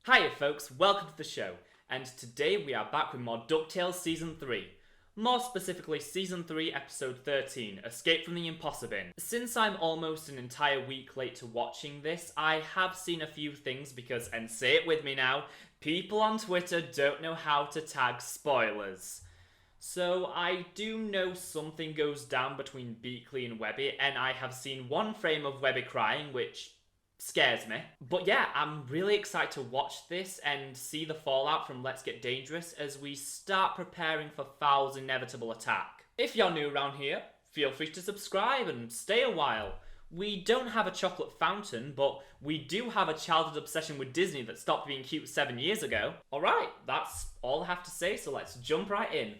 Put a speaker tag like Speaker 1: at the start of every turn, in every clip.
Speaker 1: Hiya folks, welcome to the show, and today we are back with more Ducktales Season 3. More specifically, Season 3, Episode 13, Escape from the ImpossiBin. Since I'm almost an entire week late to watching this, I have seen a few things because, and say it with me now, people on Twitter don't know how to tag spoilers. So I do know something goes down between Beakley and Webby, and I have seen one frame of Webby crying, which scares me. But yeah, I'm really excited to watch this and see the fallout from Let's Get Dangerous as we start preparing for F.O.W.L's inevitable attack. If you're new around here, feel free to subscribe and stay a while. We don't have a chocolate fountain, but we do have a childhood obsession with Disney that stopped being cute 7 years ago. Alright, that's all I have to say, so let's jump right in.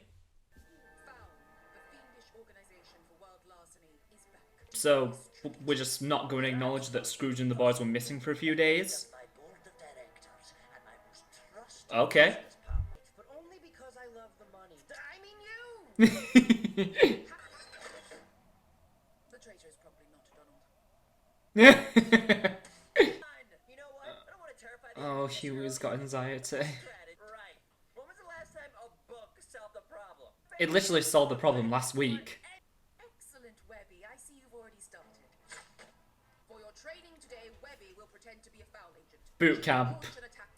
Speaker 1: So, we're just not going to acknowledge that Scrooge and the boys were missing for a few days? Okay.
Speaker 2: But only because I love the money. I mean you! The traitor is probably not Donald. You know what? I don't want to terrify the
Speaker 1: Oh, Huey's got anxiety.
Speaker 2: Right. When was the last time a book solved the problem?
Speaker 1: It literally solved the problem last week.
Speaker 2: Excellent, Webby. I see you've already started. For your training today, Webby will pretend to be a F.O.W.L agent.
Speaker 1: Boot camp.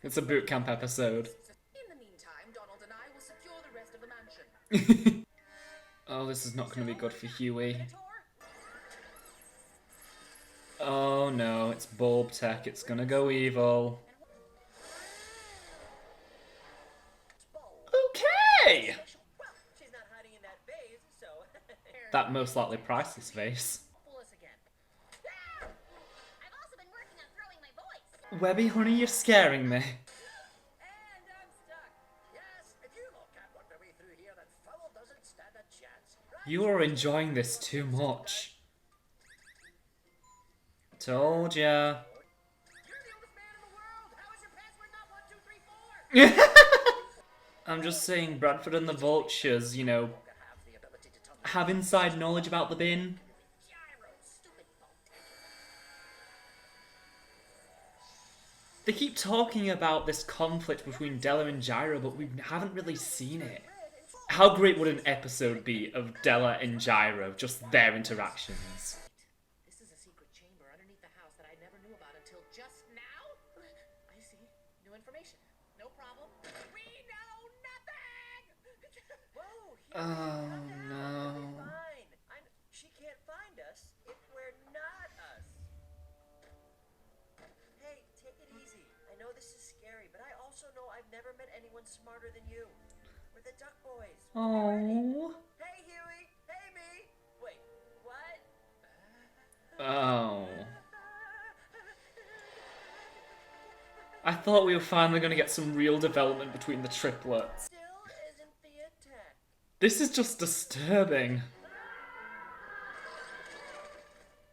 Speaker 1: It's a boot camp episode.
Speaker 2: In the meantime, Donald and I will secure the rest of the mansion.
Speaker 1: Oh, this is not going to be good for Huey. Oh no, it's bulb tech. It's going to go evil. Okay!
Speaker 2: Well, she's not hiding in that vase, so...
Speaker 1: That most likely priceless vase.
Speaker 2: Fool us again.
Speaker 3: I've also been working on throwing my voice.
Speaker 1: Webby, honey, you're scaring me.
Speaker 2: And I'm stuck. Yes, if you look at what the way through here, then F.O.W.L doesn't stand a chance. Right?
Speaker 1: You are enjoying this too much. Told ya.
Speaker 2: You're the oldest man in the world. How is your password not 1, 2, 3, 4?
Speaker 1: I'm just saying, Bradford and the Vultures, you know,
Speaker 2: Have the ability to tell
Speaker 1: have inside knowledge about the bin.
Speaker 2: gyro, stupid bolt.
Speaker 1: They keep talking about this conflict between Della and Gyro, but we haven't really seen it. How great would an episode be of Della and Gyro, just their interactions?
Speaker 2: This is a secret chamber underneath the house that I never knew about until just now. I see. New information. No problem. We know nothing. Whoa.
Speaker 1: Oh no.
Speaker 2: Fine. She can't find us if we're not us. Hey, take it easy. I know this is scary, but I also know I've never met anyone smarter than you. We're the Duck Boys.
Speaker 1: Oh.
Speaker 2: Hey, Huey. Hey, me. Wait, what?
Speaker 1: Oh. I thought we were finally going to get some real development between the triplets.
Speaker 2: Still isn't the attack.
Speaker 1: This is just disturbing.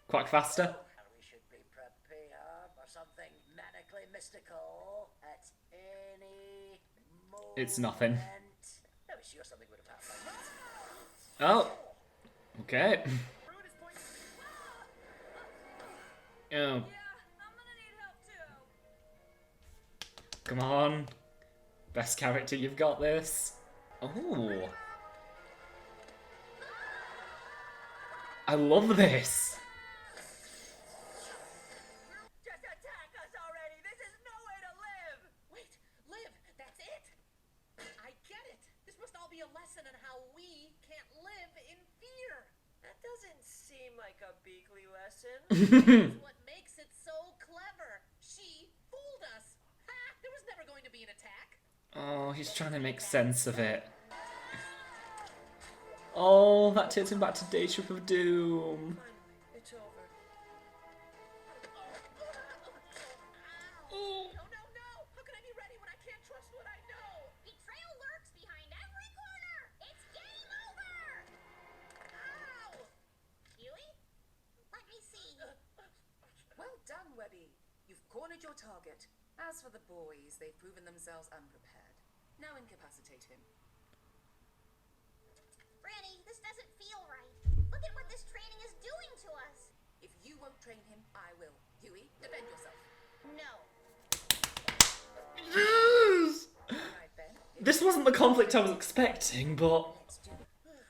Speaker 1: Quack faster.
Speaker 2: And we should be prepared for something manically mystical at any moment.
Speaker 1: It's nothing.
Speaker 2: I was sure something would have happened.
Speaker 1: Oh. Okay.
Speaker 2: Rude is pointing.
Speaker 1: Oh.
Speaker 3: I'm gonna need help too.
Speaker 1: Come on. Best character, you've got this. Oh. I love this.
Speaker 2: Just attack us already. This is no way to live. Wait, live. That's it. I get it. This must all be a lesson on how we can't live in fear. That doesn't seem like a Beakley lesson.
Speaker 3: That's what makes it so clever. She fooled us. Ha! There was never going to be an attack.
Speaker 1: Oh, he's trying to make sense of it. Oh, that takes him back to Day Trip of Doom.
Speaker 2: Finally, it's over.
Speaker 3: No, no, no! How can I be ready when I can't trust what I know? Betrayal lurks behind every corner. It's game over. Ow! Huey? Let me see.
Speaker 2: Well done, Webby. You've cornered your target. As for the boys, they've proven themselves unprepared. Now incapacitate him.
Speaker 3: Granny, this doesn't feel right. Look at what this training is doing to us.
Speaker 2: If you won't train him, I will. Huey, defend yourself.
Speaker 3: No.
Speaker 1: This wasn't the conflict I was expecting, but...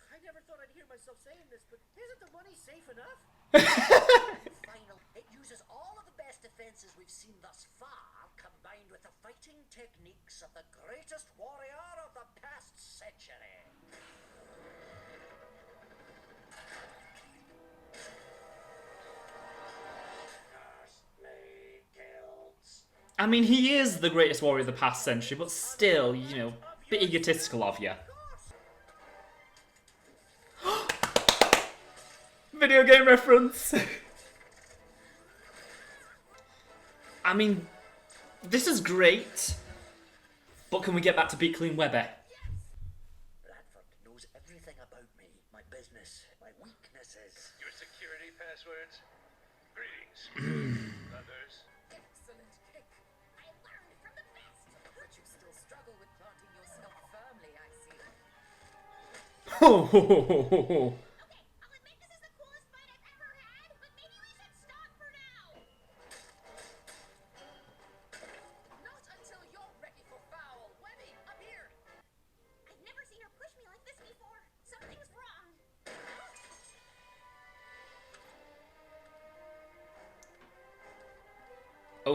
Speaker 2: I never thought I'd hear myself saying this, but isn't the money safe enough? Final. It uses all of the best defenses we've seen thus far, combined with the fighting techniques of the greatest warrior of the past century.
Speaker 1: I mean, he is the greatest warrior of the past century, but still, you know, bit egotistical of you. Video game reference! I mean, this is great, but can we get back to Beat Clean Webby?
Speaker 2: Bradford knows everything about me, my business, my weaknesses.
Speaker 4: Your security passwords? Greetings. Others?
Speaker 3: Excellent kick. I learned from the best. But you still struggle with planting yourself firmly, I see.
Speaker 1: Ho.
Speaker 3: Okay, I'll admit this is the coolest fight I've ever had, but maybe we should stop for now.
Speaker 2: Not until you're ready for F.O.W.L. Webby, I'm here.
Speaker 3: I've never seen her push me like this before. Something's wrong.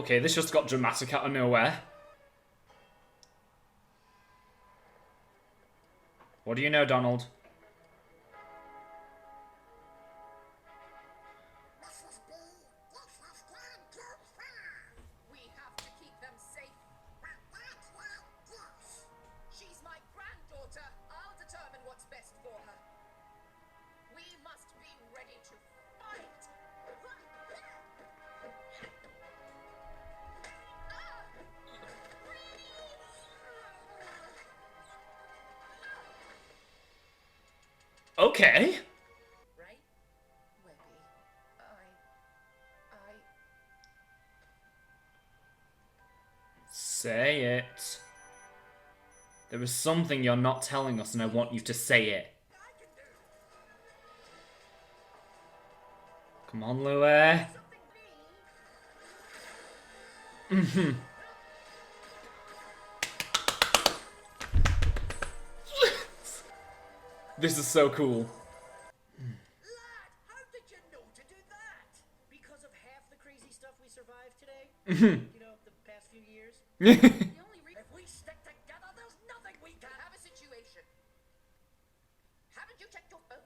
Speaker 1: Okay, this just got dramatic out of nowhere. What do you know, Donald?
Speaker 2: We have to keep them safe. She's my granddaughter. I'll determine what's best for her. We must be ready to fight.
Speaker 1: Okay.
Speaker 2: Right? Webby, I...
Speaker 1: Say it. There is something you're not telling us and I want you to say it.
Speaker 2: I can do
Speaker 1: Come on, Louie.
Speaker 2: something me.
Speaker 1: This is so cool.
Speaker 2: Lad, how did you know to do that? Because of half the crazy stuff we survived today? You know, the past few years? The only reason... If we stick together, there's nothing we can... have a situation. Haven't you checked your phone?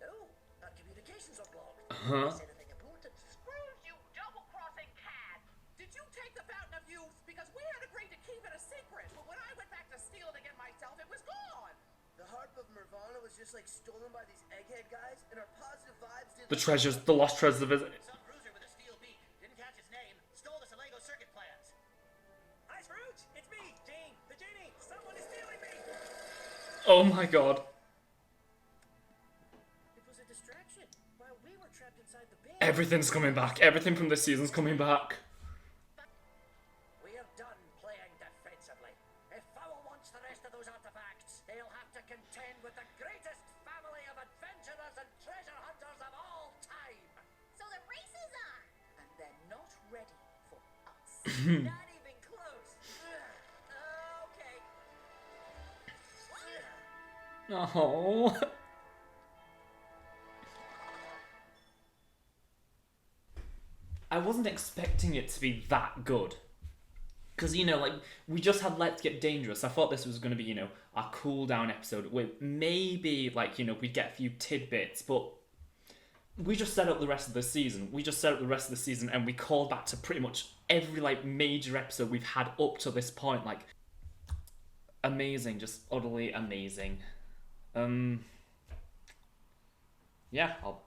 Speaker 2: No, our communications are blocked.
Speaker 1: Huh?
Speaker 2: Is anything important? Scrooge, you double-crossing cad! Did you take the Fountain of Youth? Because we had agreed to keep it a secret, but when I went back to steal it again myself, it was gone! The harp of Nirvana was just like stolen by these egghead guys, and our positive vibes didn't...
Speaker 1: The treasures, the lost treasures of his...
Speaker 2: Some bruiser with a steel beak. Didn't catch his name. Stole us a Lego circuit plans. Hi, Scrooge! It's me, Gene, the genie! Someone is stealing me!
Speaker 1: Oh my god.
Speaker 2: It was a distraction while we were trapped inside the bin.
Speaker 1: Everything's coming back. Everything from this season's coming back.
Speaker 2: We're done playing defensively. If F.O.W.L wants the rest of those artifacts, they'll have to contend with the greatest family of adventurers and treasure hunters of all time.
Speaker 3: So the race is on.
Speaker 2: And they're not ready for us. Not even close. Okay.
Speaker 1: Oh. I wasn't expecting it to be that good. Because, you know, like, we just had Let's Get Dangerous. I thought this was going to be, you know, our cool down episode where maybe, like, you know, we'd get a few tidbits, but we just set up the rest of the season. And we called back to pretty much every, like, major episode we've had up to this point. Like, amazing, just utterly amazing. Yeah, I'll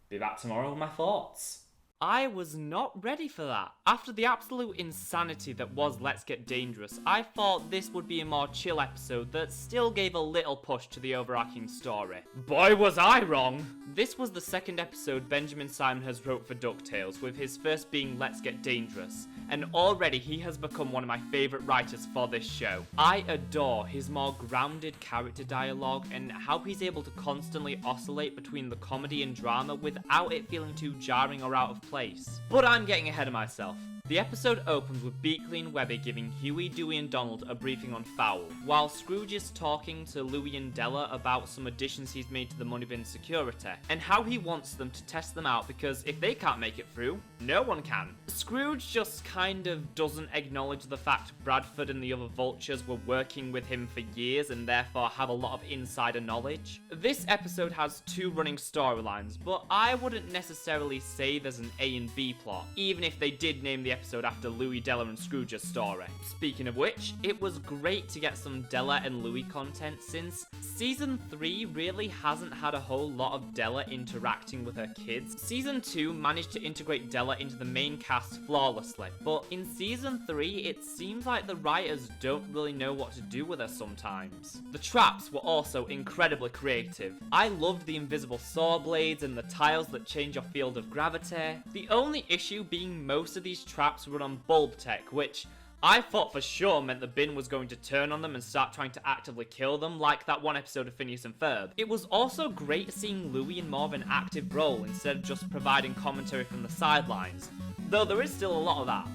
Speaker 1: be back tomorrow with my thoughts. I was not ready for that. After the absolute insanity that was Let's Get Dangerous, I thought this would be a more chill episode that still gave a little push to the overarching story. Boy, was I wrong! This was the second episode Benjamin Simon has wrote for Ducktales, with his first being Let's Get Dangerous, and already he has become one of my favourite writers for this show. I adore his more grounded character dialogue and how he's able to constantly oscillate between the comedy and drama without it feeling too jarring or out of place. But I'm getting ahead of myself. The episode opens with Beakley and Webby giving Huey, Dewey and Donald a briefing on F.O.W.L, while Scrooge is talking to Louie and Della about some additions he's made to the money bin security, and how he wants them to test them out because if they can't make it through, no one can. Scrooge just kind of doesn't acknowledge the fact Bradford and the other vultures were working with him for years and therefore have a lot of insider knowledge. This episode has two running storylines, but I wouldn't necessarily say there's an A and B plot, even if they did name the episode after Louie, Della and Scrooge's story. Speaking of which, it was great to get some Della and Louie content since Season 3 really hasn't had a whole lot of Della interacting with her kids. Season 2 managed to integrate Della into the main cast flawlessly, but in Season 3 it seems like the writers don't really know what to do with her sometimes. The traps were also incredibly creative. I loved the invisible saw blades and the tiles that change your field of gravity. The only issue being most of these traps run on bulb tech, which I thought for sure meant the bin was going to turn on them and start trying to actively kill them, like that one episode of Phineas and Ferb. It was also great seeing Louie in more of an active role instead of just providing commentary from the sidelines, though there is still a lot of that.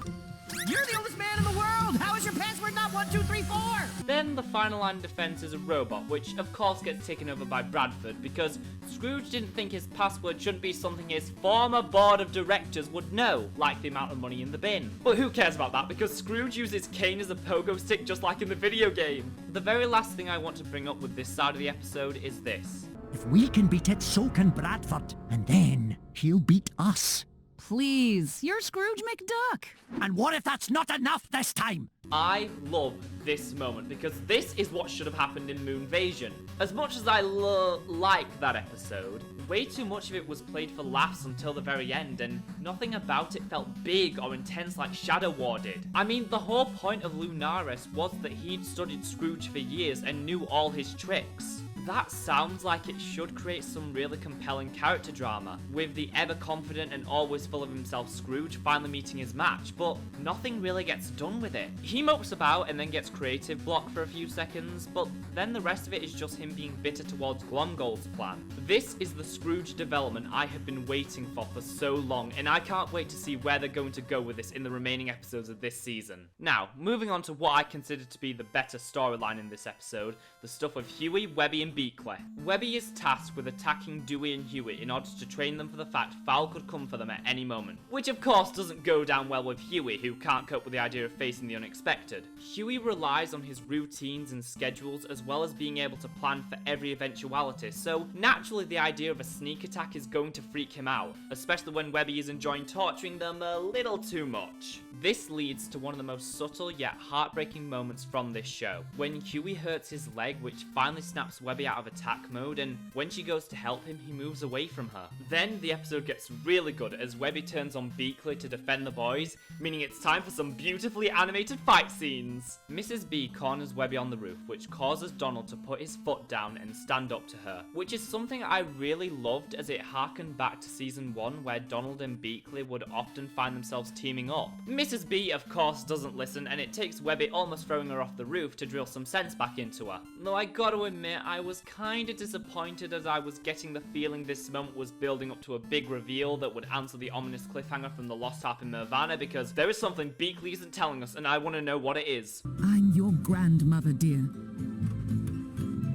Speaker 5: You're the oldest man in the world! How is your password not 1234?
Speaker 1: Then the final line of defense is a robot, which of course gets taken over by Bradford because Scrooge didn't think his password shouldn't be something his former board of directors would know, like the amount of money in the bin. But who cares about that, because Scrooge uses cane as a pogo stick just like in the video game. The very last thing I want to bring up with this side of the episode is this.
Speaker 5: If we can beat it, so can Bradford. And then he'll beat us.
Speaker 6: Please, you're Scrooge McDuck.
Speaker 5: And what if that's not enough this time?
Speaker 1: I love this moment because this is what should have happened in Moonvasion. As much as I like that episode, way too much of it was played for laughs until the very end, and nothing about it felt big or intense like Shadow War did. I mean, the whole point of Lunaris was that he'd studied Scrooge for years and knew all his tricks. That sounds like it should create some really compelling character drama, with the ever-confident and always full of himself Scrooge finally meeting his match, but nothing really gets done with it. He mopes about and then gets creative block for a few seconds, but then the rest of it is just him being bitter towards Glomgold's plan. This is the Scrooge development I have been waiting for so long, and I can't wait to see where they're going to go with this in the remaining episodes of this season. Now, moving on to what I consider to be the better storyline in this episode, the stuff of Huey, Webby and Beakley. Webby is tasked with attacking Dewey and Huey in order to train them for the fact F.O.W.L could come for them at any moment, which of course doesn't go down well with Huey, who can't cope with the idea of facing the unexpected. Huey relies on his routines and schedules as well as being able to plan for every eventuality, so naturally the idea of a sneak attack is going to freak him out, especially when Webby is enjoying torturing them a little too much. This leads to one of the most subtle yet heartbreaking moments from this show, when Huey hurts his leg, which finally snaps Webby out of attack mode, and when she goes to help him, he moves away from her. Then the episode gets really good as Webby turns on Beakley to defend the boys, meaning it's time for some beautifully animated fight scenes. Mrs. B corners Webby on the roof, which causes Donald to put his foot down and stand up to her, which is something I really loved as it harkened back to season 1 where Donald and Beakley would often find themselves teaming up. Mrs. B of course doesn't listen, and it takes Webby almost throwing her off the roof to drill some sense back into her. Though I gotta admit, I was kinda disappointed as I was getting the feeling this moment was building up to a big reveal that would answer the ominous cliffhanger from the Lost Harp in Nirvana, because there is something Beakley isn't telling us and I want to know what it is.
Speaker 6: I'm your grandmother, dear.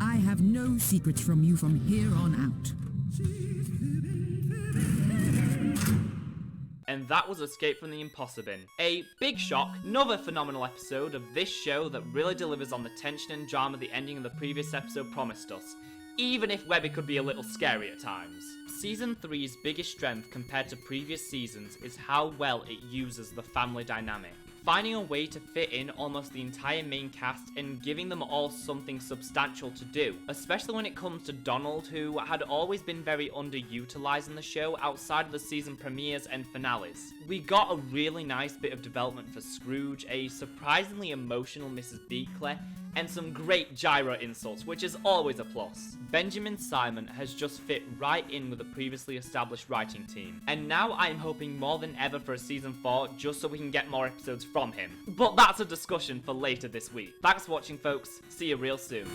Speaker 6: I have no secrets from you from here on out.
Speaker 1: And that was Escape from the ImpossiBin. A big shock, another phenomenal episode of this show that really delivers on the tension and drama the ending of the previous episode promised us, even if Webby could be a little scary at times. Season 3's biggest strength compared to previous seasons is how well it uses the family dynamic, finding a way to fit in almost the entire main cast and giving them all something substantial to do, especially when it comes to Donald, who had always been very underutilized in the show outside of the season premieres and finales. We got a really nice bit of development for Scrooge, a surprisingly emotional Mrs. Beakley, and some great gyro insults, which is always a plus. Benjamin Simon has just fit right in with the previously established writing team, and now I'm hoping more than ever for a season 4 just so we can get more episodes from him. But that's a discussion for later this week. Thanks for watching, folks. See you real soon.